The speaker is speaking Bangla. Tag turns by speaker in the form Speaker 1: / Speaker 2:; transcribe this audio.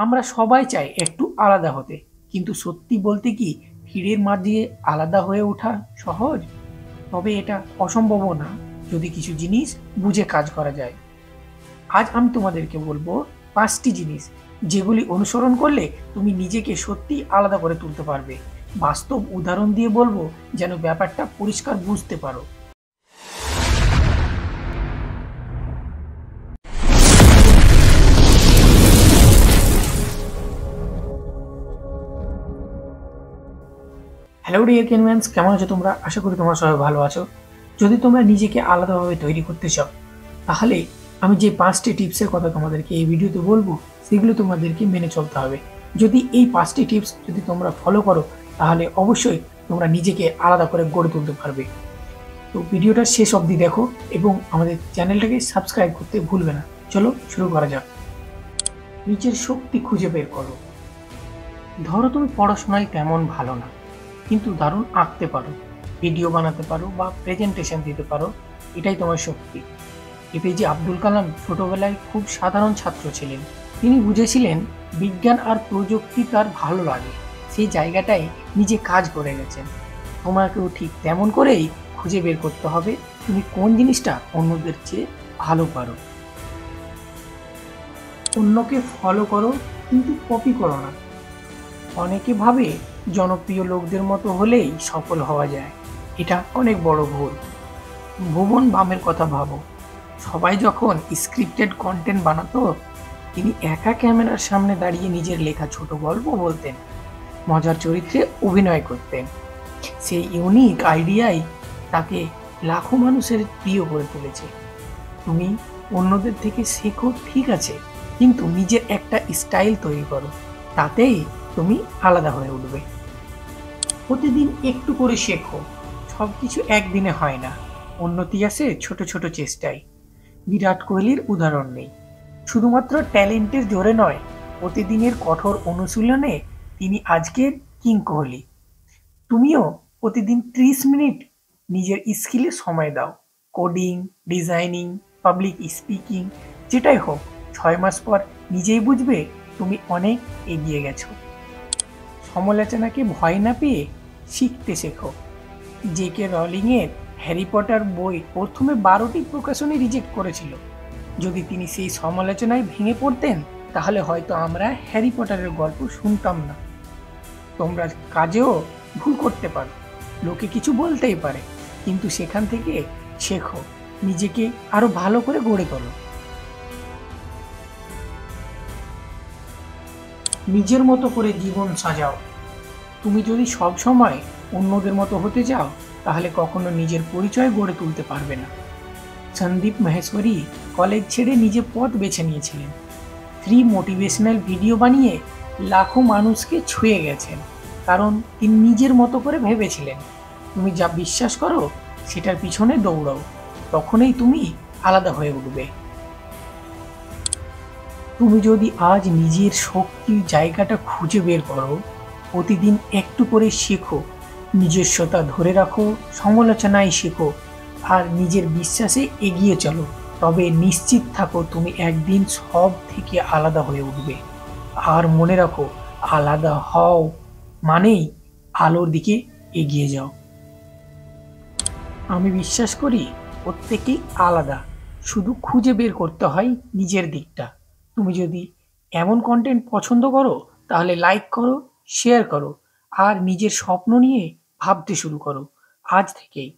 Speaker 1: আমরা সবাই চাই একটু আলাদা হতে, কিন্তু সত্যি বলতে কি ভিড়ের মাঝে আলাদা হয়ে ওঠা সহজ? তবে এটা অসম্ভবও না যদি কিছু জিনিস বুঝে কাজ করা যায়। আজ আমি তোমাদেরকে বলবো 5টি জিনিস যেগুলি অনুসরণ করলে তুমি নিজেকে সত্যি আলাদা করে তুলতে পারবে। বাস্তব উদাহরণ দিয়ে বলবো যেন ব্যাপারটা পরিষ্কার বুঝতে পারো। হ্যালো ডিয়ার কেনম্যানস, কেমন আছো তোমরা? আশা করি তোমরা সবাই ভালো আছো। যদি তোমরা নিজেকে আলাদাভাবে তৈরি করতে চাও, তাহলে আমি যে 5টি টিপসের কথা তোমাদেরকে এই ভিডিওতে বলবো, সেগুলো তোমাদেরকে মেনে চলতে হবে। যদি এই 5টি টিপস যদি তোমরা ফলো করো, তাহলে অবশ্যই তোমরা নিজেকে আলাদা করে গড়ে তুলতে পারবে। তো ভিডিওটা শেষ অবধি দেখো এবং আমাদের চ্যানেলটাকে সাবস্ক্রাইব করতে ভুলবে না। চলো শুরু করা যাক। নিজের শক্তি খুঁজে বের করো। ধরো তুমি পড়াশোনায় তেমন ভালো না, কিন্তু দারুণ আঁকতে পারো, ভিডিও বানাতে পারো বা প্রেজেন্টেশন দিতে পারো। এটাই তোমার শক্তি। এপিজে আব্দুল কালাম ছোটবেলায় খুব সাধারণ ছাত্র ছিলেন। তিনি বুঝেছিলেন বিজ্ঞান আর প্রযুক্তি তার ভালো লাগে, সেই জায়গাটায় নিজে কাজ করে গেছেন। তোমাকেও ঠিক তেমন করেই খুঁজে বের করতে হবে তুমি কোন জিনিসটা অন্যদের চেয়ে ভালো পারো। অন্যকে ফলো করো, কিন্তু কপি করো না। অনেকে ভাবে জনপ্রিয় লোকদের মতো হলেই সফল হওয়া যায়। এটা অনেক বড় ভুল। ভুবন বামের কথা ভাবো। সবাই যখন স্ক্রিপ্টেড কন্টেন্ট বানাতো, তিনি একা ক্যামেরার সামনে দাঁড়িয়ে নিজের লেখা ছোট গল্প বলতেন, মজার চরিত্রে অভিনয় করতেন। সেই ইউনিক আইডিয়াই তাকে লাখো মানুষের প্রিয় করে তুলেছে। তুমি অন্যদের থেকে শেখো, ঠিক আছে, কিন্তু নিজের একটা স্টাইল তৈরি করো, তাতেই তুমি আলাদা হয়ে উঠবে। প্রতিদিন একটু করে শেখো। সবকিছু একদিনে হয় না, উন্নতি আসে ছোট ছোট চেষ্টায়। বিরাট কোহলির উদাহরণ নেই, শুধুমাত্র ট্যালেন্টের জোরে নয়, প্রতিদিনের কঠোর অনুশীলনে তিনি আজকের কিং কোহলি। তুমিও প্রতিদিন 30 মিনিট নিজের স্কিলে সময় দাও। কোডিং, ডিজাইনিং, পাবলিক স্পিকিং, যেটাই হোক, 6 মাস পর নিজেই বুঝবে তুমি অনেক এগিয়ে গেছো। সমালোচনাকে ভয় না পেয়ে শিখতে শেখো। জে.কে রলিংয়ের হ্যারি পটার বই প্রথমে 12টি প্রকাশনী রিজেক্ট করেছিল। যদি তিনি সেই সমালোচনায় ভেঙে পড়তেন, তাহলে হয়তো আমরা হ্যারি পটারের গল্প শুনতাম না। তোমরা কাজেও ভুল করতে পারো, লোকে কিছু বলতেই পারে, কিন্তু সেখান থেকে শেখো, নিজেকে আরো ভালো করে গড়ে তোলো। নিজের মতো করে জীবন সাজাও। তুমি যদি সব সময় অন্যদের মতো হতে চাও, তাহলে কখনো নিজের পরিচয় গড়ে তুলতে পারবে না। সন্দীপ মাহেশ্বরী কলেজ ছেড়ে নিজে পথ বেছে নিয়েছিলেন। ফ্রি মোটিভেশনাল ভিডিও বানিয়ে লাখো মানুষকে ছুঁয়ে গেছেন, কারণ তিনি নিজের মতো করে ভেবেছিলেন। তুমি যা বিশ্বাস করো সেটার পিছনে দৌড়াও, তখনই তুমি আলাদা হয়ে উঠবে। তুমি যদি আজ নিজের শক্তির জায়গাটা খুঁজে বের করো, প্রতিদিন একটু করে শেখো, নিজস্বতা ধরে রাখো, সমালোচনায় শেখো, আর নিজের বিশ্বাসে এগিয়ে চলো, তবে নিশ্চিত থাকো তুমি একদিন সব থেকে আলাদা হয়ে উঠবে। আর মনে রাখো, আলাদা হও মানেই আলোর দিকে এগিয়ে যাও। আমি বিশ্বাস করি প্রত্যেকেই আলাদা, শুধু খুঁজে বের করতে হয় নিজের দিকটা। তুমি যদি এমন কন্টেন্ট পছন্দ করো, তাহলে লাইক করো, শেয়ার করো, আর নিজের স্বপ্ন নিয়ে ভাবতে শুরু করো আজ থেকেই।